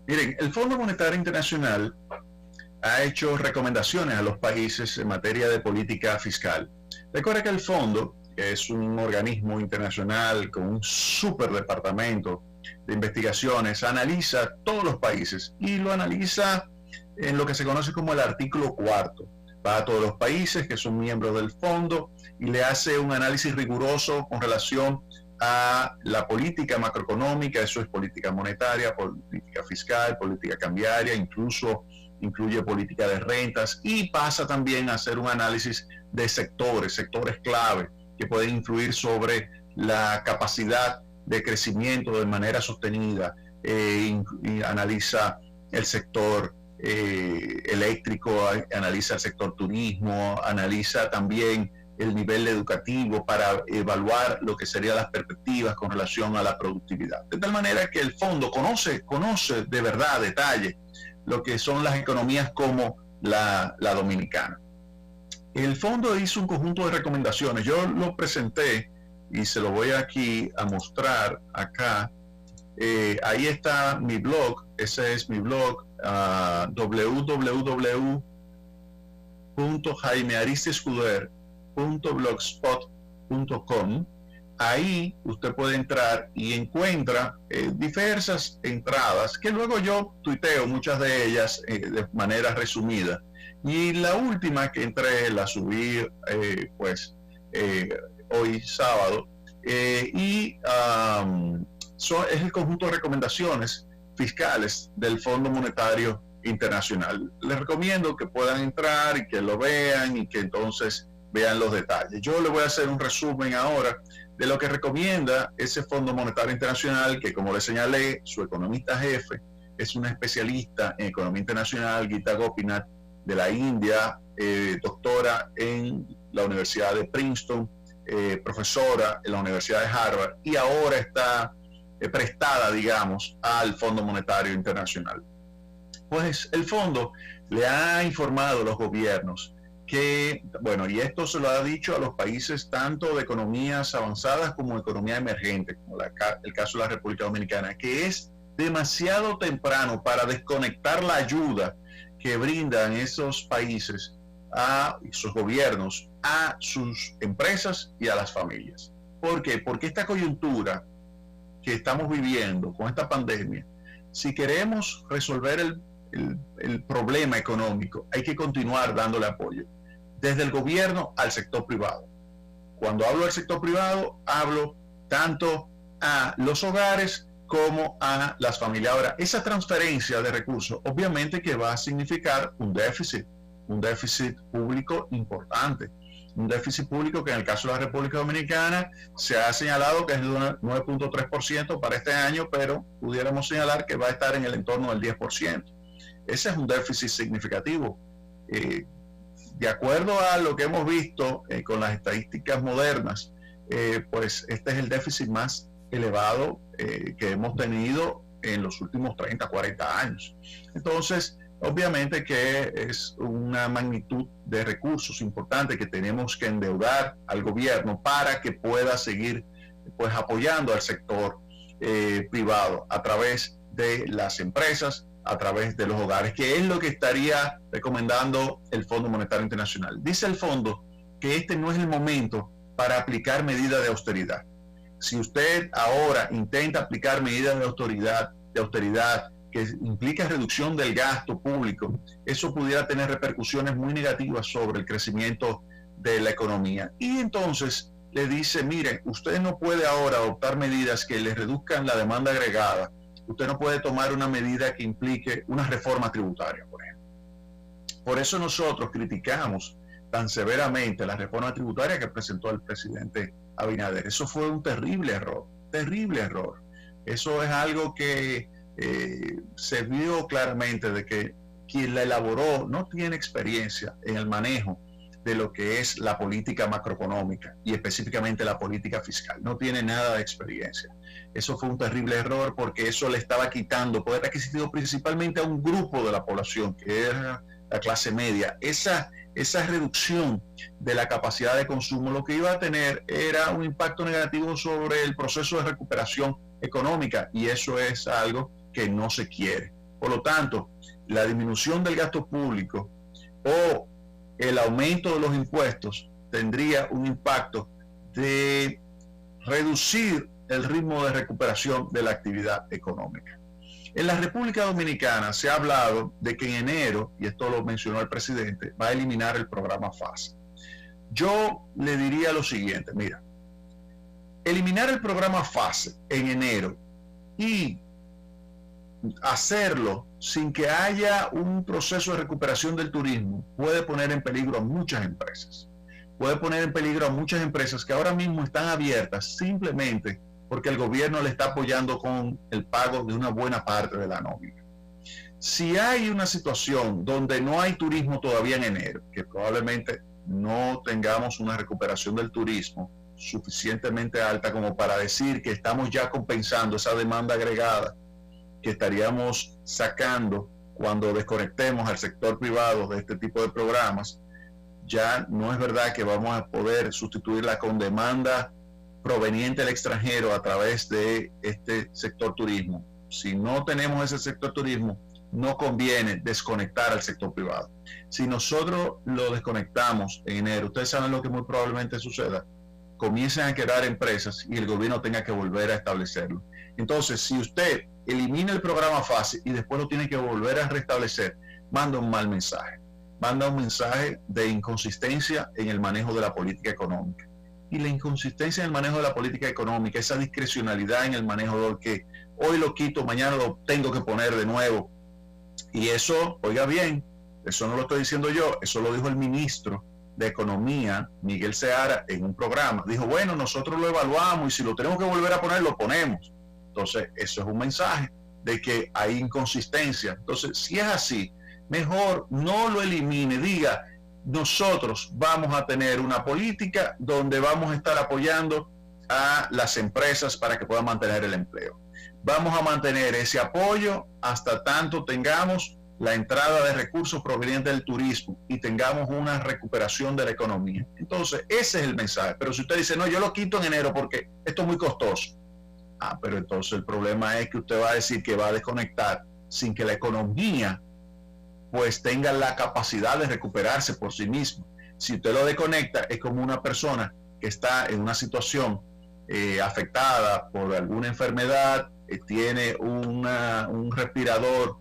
Miren, el Fondo Monetario Internacional ha hecho recomendaciones a los países en materia de política fiscal. Recuerda que el fondo, que es un organismo internacional con un super departamento de investigaciones, analiza todos los países y lo analiza en lo que se conoce como el artículo cuarto. Va a todos los países que son miembros del fondo y le hace un análisis riguroso con relación a la política macroeconómica, eso es política monetaria, política fiscal, política cambiaria, incluso incluye política de rentas y pasa también a hacer un análisis de sectores clave que pueden influir sobre la capacidad de crecimiento de manera sostenida. Y analiza el sector eléctrico, analiza el sector turismo, analiza también el nivel educativo para evaluar lo que serían las perspectivas con relación a la productividad. De tal manera que el fondo conoce de verdad, detalle, lo que son las economías como la dominicana. El fondo hizo un conjunto de recomendaciones. Yo lo presenté y se lo voy aquí a mostrar acá. Ahí está mi blog. Ese es mi blog, www.jaimearistescuder.blogspot.com. Ahí usted puede entrar y encuentra diversas entradas que luego yo tuiteo muchas de ellas de manera resumida. Y la última que entré la subí hoy sábado es el conjunto de recomendaciones fiscales del Fondo Monetario Internacional. Les recomiendo que puedan entrar y que lo vean y que entonces vean los detalles. Yo les voy a hacer un resumen ahora de lo que recomienda ese Fondo Monetario Internacional, que como les señalé, su economista jefe es un especialista en economía internacional, Gita Gopinath, de la India, doctora en la Universidad de Princeton, profesora en la Universidad de Harvard y ahora está prestada, digamos, al Fondo Monetario Internacional. Pues el fondo le ha informado a los gobiernos que, bueno, y esto se lo ha dicho a los países tanto de economías avanzadas como economía emergente, como el caso de la República Dominicana, que es demasiado temprano para desconectar la ayuda que brindan esos países a sus gobiernos, a sus empresas y a las familias. ¿Por qué? Porque esta coyuntura que estamos viviendo con esta pandemia, si queremos resolver el problema económico, hay que continuar dándole apoyo desde el gobierno al sector privado. Cuando hablo del sector privado, hablo tanto a los hogares como a las familias. Ahora, esa transferencia de recursos obviamente que va a significar un déficit público importante, un déficit público que en el caso de la República Dominicana se ha señalado que es de 9.3% para este año, pero pudiéramos señalar que va a estar en el entorno del 10%. Ese es un déficit significativo. De acuerdo a lo que hemos visto con las estadísticas modernas, pues este es el déficit más elevado que hemos tenido en los últimos 30, 40 años. Entonces, obviamente que es una magnitud de recursos importante que tenemos que endeudar al gobierno para que pueda seguir pues apoyando al sector privado a través de las empresas, a través de los hogares, que es lo que estaría recomendando el Fondo Monetario Internacional. Dice el fondo que este no es el momento para aplicar medidas de austeridad. Si usted ahora intenta aplicar medidas de austeridad que implica reducción del gasto público, eso pudiera tener repercusiones muy negativas sobre el crecimiento de la economía. Y entonces le dice, mire, usted no puede ahora adoptar medidas que le reduzcan la demanda agregada. Usted no puede tomar una medida que implique una reforma tributaria, por ejemplo. Por eso nosotros criticamos tan severamente la reforma tributaria que presentó el presidente Abinader. Eso fue un terrible error, terrible error. Eso es algo que se vio claramente de que quien la elaboró no tiene experiencia en el manejo de lo que es la política macroeconómica y específicamente la política fiscal. No tiene nada de experiencia. Eso fue un terrible error porque eso le estaba quitando poder adquisitivo principalmente a un grupo de la población, que era la clase media. Esa reducción de la capacidad de consumo lo que iba a tener era un impacto negativo sobre el proceso de recuperación económica y eso es algo que no se quiere. Por lo tanto, la disminución del gasto público o el aumento de los impuestos tendría un impacto de reducir el ritmo de recuperación de la actividad económica. En la República Dominicana se ha hablado de que en enero, y esto lo mencionó el presidente, va a eliminar el programa FASE. Yo le diría lo siguiente, mira, eliminar el programa FASE en enero y hacerlo sin que haya un proceso de recuperación del turismo puede poner en peligro a muchas empresas. Puede poner en peligro a muchas empresas que ahora mismo están abiertas simplemente porque el gobierno le está apoyando con el pago de una buena parte de la nómina. Si hay una situación donde no hay turismo todavía en enero, que probablemente no tengamos una recuperación del turismo suficientemente alta como para decir que estamos ya compensando esa demanda agregada que estaríamos sacando cuando desconectemos al sector privado de este tipo de programas, ya no es verdad que vamos a poder sustituirla con demanda proveniente del extranjero a través de este sector turismo. Si no tenemos ese sector turismo, no conviene desconectar al sector privado. Si nosotros lo desconectamos en enero, ustedes saben lo que muy probablemente suceda, comiencen a quedar empresas y el gobierno tenga que volver a establecerlo. Entonces, si usted elimina el programa FASE y después lo tiene que volver a restablecer, manda un mal mensaje. Manda un mensaje de inconsistencia en el manejo de la política económica. Y la inconsistencia en el manejo de la política económica, esa discrecionalidad en el manejo de que hoy lo quito, mañana lo tengo que poner de nuevo. Y eso, oiga bien, eso no lo estoy diciendo yo, eso lo dijo el ministro de Economía, Miguel Seara, en un programa. Dijo, bueno, nosotros lo evaluamos y si lo tenemos que volver a poner, lo ponemos. Entonces, eso es un mensaje de que hay inconsistencia. Entonces, si es así, mejor no lo elimine, diga, nosotros vamos a tener una política donde vamos a estar apoyando a las empresas para que puedan mantener el empleo. Vamos a mantener ese apoyo hasta tanto tengamos la entrada de recursos provenientes del turismo y tengamos una recuperación de la economía. Entonces, ese es el mensaje. Pero si usted dice, no, yo lo quito en enero porque esto es muy costoso. Ah, pero entonces el problema es que usted va a decir que va a desconectar sin que la economía pues tenga la capacidad de recuperarse por sí mismo. Si usted lo desconecta, es como una persona que está en una situación afectada por alguna enfermedad, tiene un respirador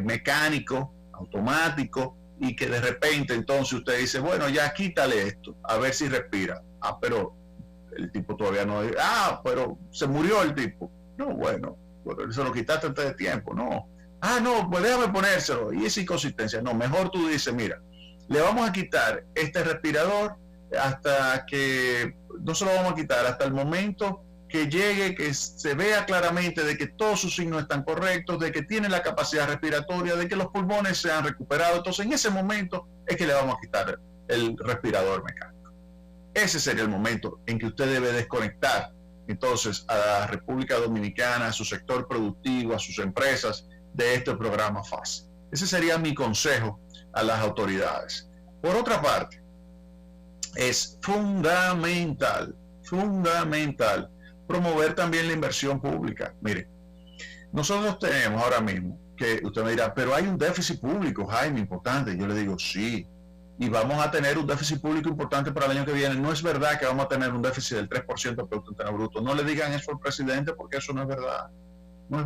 mecánico, automático, y que de repente entonces usted dice, bueno, ya quítale esto, a ver si respira. Ah, pero el tipo todavía no... Ah, pero se murió el tipo. No, bueno, se lo quitaste antes de tiempo, no. Ah, no, pues déjame ponérselo. Y esa inconsistencia. No, mejor tú dices, mira, le vamos a quitar este respirador hasta que, no se lo vamos a quitar, hasta el momento que llegue, que se vea claramente de que todos sus signos están correctos, de que tiene la capacidad respiratoria, de que los pulmones se han recuperado. Entonces, en ese momento es que le vamos a quitar el respirador mecánico. Ese sería el momento en que usted debe desconectar entonces a la República Dominicana, a su sector productivo, a sus empresas, de este programa FASE. Ese sería mi consejo a las autoridades. Por otra parte, es fundamental promover también la inversión pública. Mire, nosotros tenemos ahora mismo, que usted me dirá, pero hay un déficit público, Jaime, importante. Yo le digo, sí, y vamos a tener un déficit público importante para el año que viene. No es verdad que vamos a tener un déficit del 3% del Producto Interno Bruto. No le digan eso al presidente porque eso no es verdad. No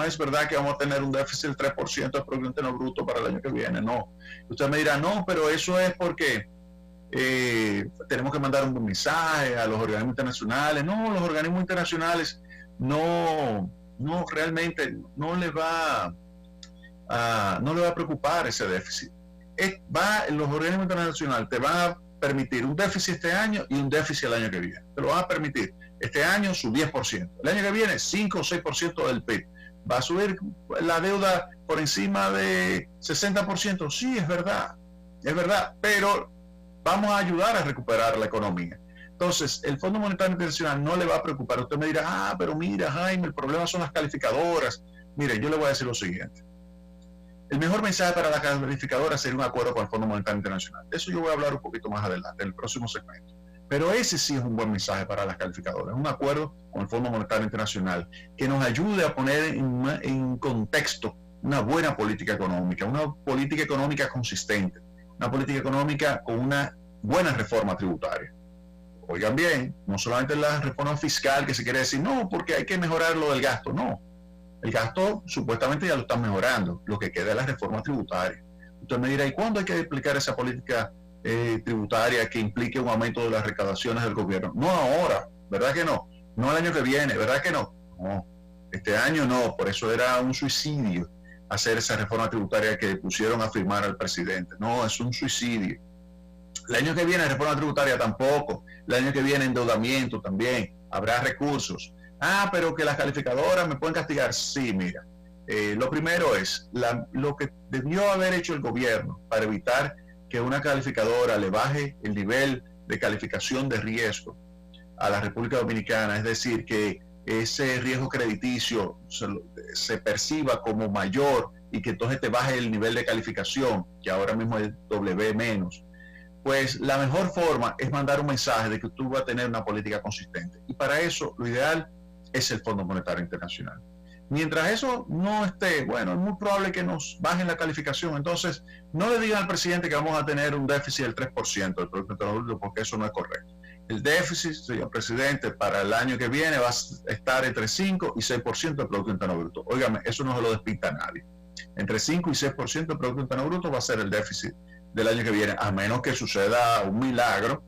es verdad que vamos a tener un déficit del 3% del Producto Interno Bruto para el año que viene, no. Usted me dirá, no, pero eso es porque tenemos que mandar un mensaje a los organismos internacionales. No, los organismos internacionales no realmente no le va a preocupar ese déficit. Los organismos internacionales te van a permitir un déficit este año y un déficit el año que viene. Te lo van a permitir. Este año su 10%, el año que viene 5 o 6% del PIB. ¿Va a subir la deuda por encima de 60%? Sí, es verdad, pero vamos a ayudar a recuperar la economía. Entonces, el Fondo Monetario Internacional no le va a preocupar. Usted me dirá, pero mira, Jaime, el problema son las calificadoras. Mire, yo le voy a decir lo siguiente. El mejor mensaje para las calificadoras sería un acuerdo con el Fondo Monetario Internacional. De eso yo voy a hablar un poquito más adelante, en el próximo segmento. Pero ese sí es un buen mensaje para las calificadoras, un acuerdo con el Fondo Monetario Internacional que nos ayude a poner en contexto una buena política económica consistente, una política económica con una buena reforma tributaria. Oigan bien, no solamente la reforma fiscal que se quiere decir, no, porque hay que mejorar lo del gasto, no. El gasto supuestamente ya lo están mejorando, lo que queda es la reforma tributaria. Usted me dirá, ¿y cuándo hay que aplicar esa política tributaria que implique un aumento de las recaudaciones del gobierno? No ahora, ¿verdad que no? No el año que viene, ¿verdad que no? No, este año no, por eso era un suicidio hacer esa reforma tributaria que pusieron a firmar al presidente. No, es un suicidio. El año que viene reforma tributaria tampoco. El año que viene endeudamiento también. Habrá recursos. Ah, pero que las calificadoras me pueden castigar. Sí, mira. Lo primero es lo que debió haber hecho el gobierno para evitar que una calificadora le baje el nivel de calificación de riesgo a la República Dominicana, es decir, que ese riesgo crediticio se perciba como mayor y que entonces te baje el nivel de calificación, que ahora mismo es W menos, pues la mejor forma es mandar un mensaje de que tú vas a tener una política consistente. Y para eso lo ideal es el Fondo Monetario Internacional. Mientras eso no esté, bueno, es muy probable que nos bajen la calificación. Entonces, no le digan al presidente que vamos a tener un déficit del 3% del Producto Interno Bruto, porque eso no es correcto. El déficit, señor presidente, para el año que viene va a estar entre 5 y 6% del Producto Interno Bruto. Óigame, eso no se lo despinta a nadie. Entre 5 y 6% del Producto Interno Bruto va a ser el déficit del año que viene, a menos que suceda un milagro,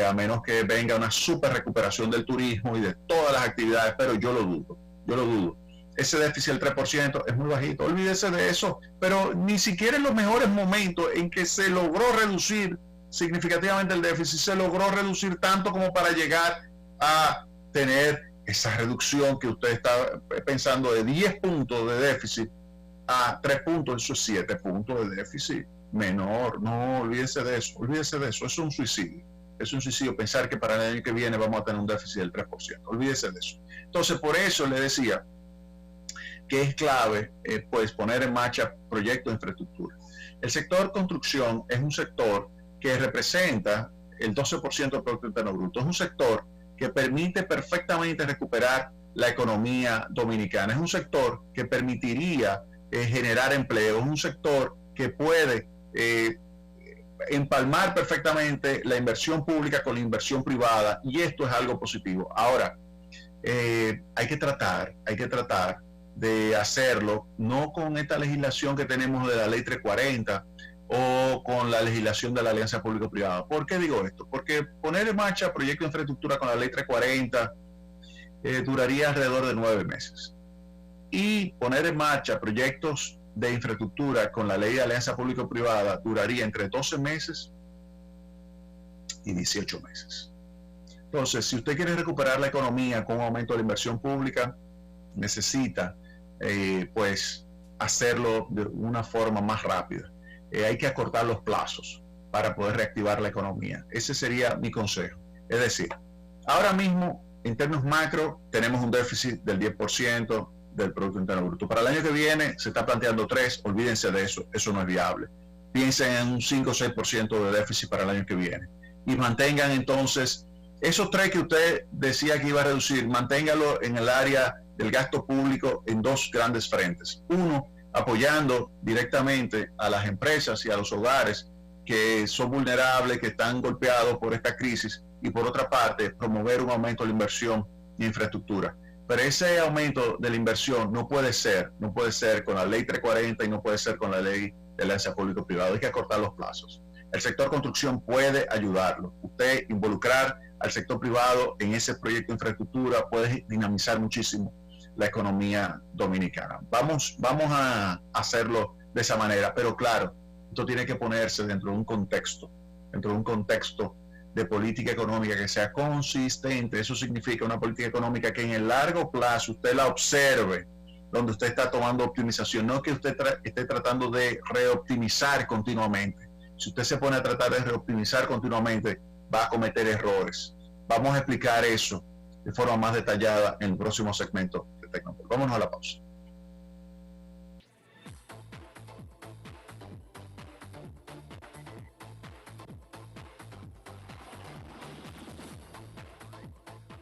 a menos que venga una super recuperación del turismo y de todas las actividades, pero yo lo dudo. Ese déficit del 3% es muy bajito, olvídese de eso, pero ni siquiera en los mejores momentos en que se logró reducir significativamente el déficit, se logró reducir tanto como para llegar a tener esa reducción que usted está pensando de 10 puntos de déficit a 3 puntos, eso es 7 puntos de déficit menor. No, olvídese de eso, es un suicidio. Es un suicidio pensar que para el año que viene vamos a tener un déficit del 3%, olvídese de eso. Entonces, por eso le decía que es clave pues poner en marcha proyectos de infraestructura. El sector construcción es un sector que representa el 12% del Producto Interno Bruto. Es un sector que permite perfectamente recuperar la economía dominicana. Es un sector que permitiría generar empleo. Es un sector que puede empalmar perfectamente la inversión pública con la inversión privada, y esto es algo positivo. Ahora, hay que tratar de hacerlo no con esta legislación que tenemos de la ley 340 o con la legislación de la alianza público-privada. ¿Por qué digo esto? Porque poner en marcha proyectos de infraestructura con la ley 340 duraría alrededor de 9 meses. Y poner en marcha proyectos de infraestructura con la ley de alianza público-privada duraría entre 12 meses y 18 meses. Entonces, si usted quiere recuperar la economía con un aumento de la inversión pública, necesita pues hacerlo de una forma más rápida. Hay que acortar los plazos para poder reactivar la economía. Ese sería mi consejo. Es decir, ahora mismo, en términos macro, tenemos un déficit del 10% del Producto Interno Bruto. Para el año que viene se está planteando 3%, olvídense de eso, eso no es viable. Piensen en un 5 o 6% de déficit para el año que viene. Y mantengan entonces esos 3 que usted decía que iba a reducir, manténgalo en el área del gasto público en 2 grandes frentes. Uno, apoyando directamente a las empresas y a los hogares que son vulnerables, que están golpeados por esta crisis, y por otra parte, promover un aumento de la inversión en infraestructura. Pero ese aumento de la inversión no puede ser con la ley 340 y no puede ser con la ley de alianza público-privada. Hay que acortar los plazos. El sector construcción puede ayudarlo. Usted involucrar al sector privado en ese proyecto de infraestructura puede dinamizar muchísimo la economía dominicana. Vamos a hacerlo de esa manera, pero claro, esto tiene que ponerse dentro de un contexto de política económica que sea consistente. Eso significa una política económica que en el largo plazo usted la observe, donde usted está tomando optimización, no que usted esté tratando de reoptimizar continuamente. Si usted se pone a tratar de reoptimizar continuamente, va a cometer errores. Vamos a explicar eso de forma más detallada en el próximo segmento de Tecnopol. Vámonos a la pausa.